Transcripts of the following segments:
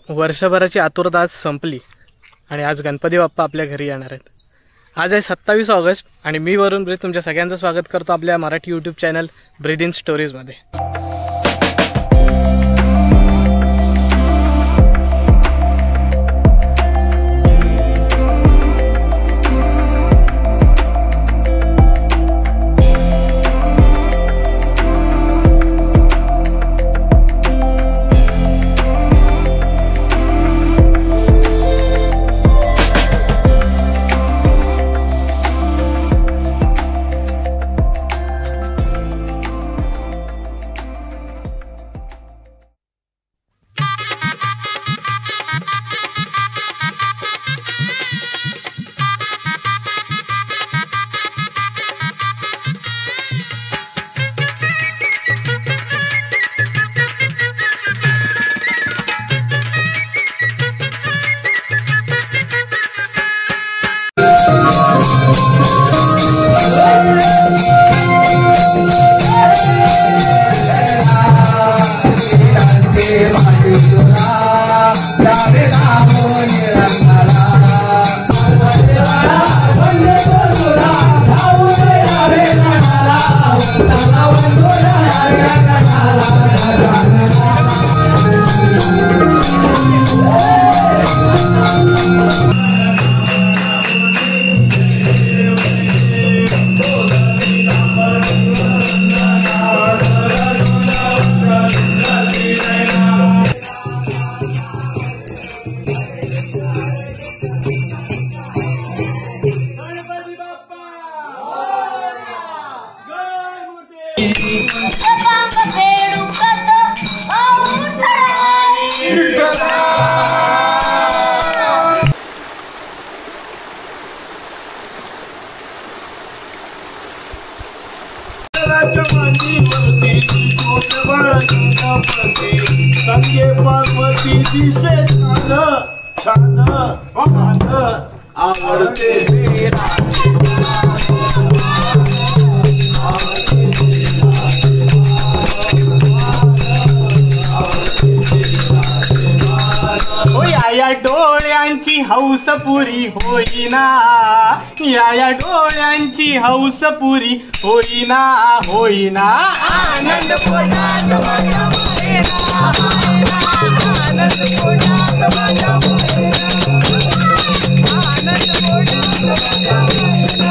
वर्षभराची आतुरता आज संपली आणि आज गणपती बाप्पा आपल्या घरी येणार आहेत। आज आहे 27 ऑगस्ट आणि मी वरुण ब्रीद तुमच्या सगळ्यांचं स्वागत करतो आपल्या Marathi YouTube channel breathe in स्टोरीजमध्ये। संगे पार्वती दिसे छान आवडते या डोळ्यांची हौस पुरी होईना, या डोळ्यांची हौस पुरी होईना, होईना आनंद पोटात माझ्या होईना, आनंद पोटात माझ्या होईना, आनंद पोटात माझ्या होईना।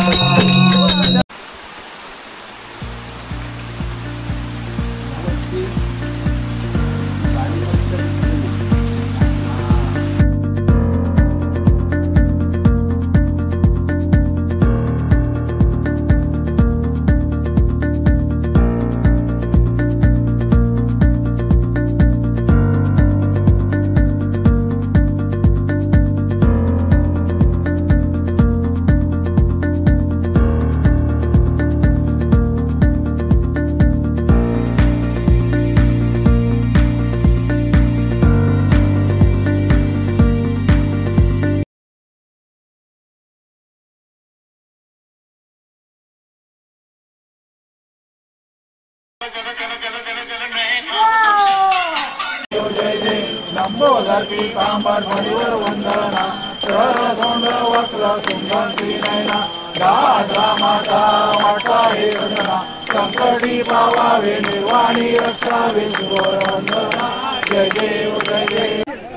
वंदना सरसोंड वक्र सुंगंती नयना दादा माता वाटा हे रंजना संकटी पावावे निर्वाणी रक्षावे सुर वंदना जय देव जय देव।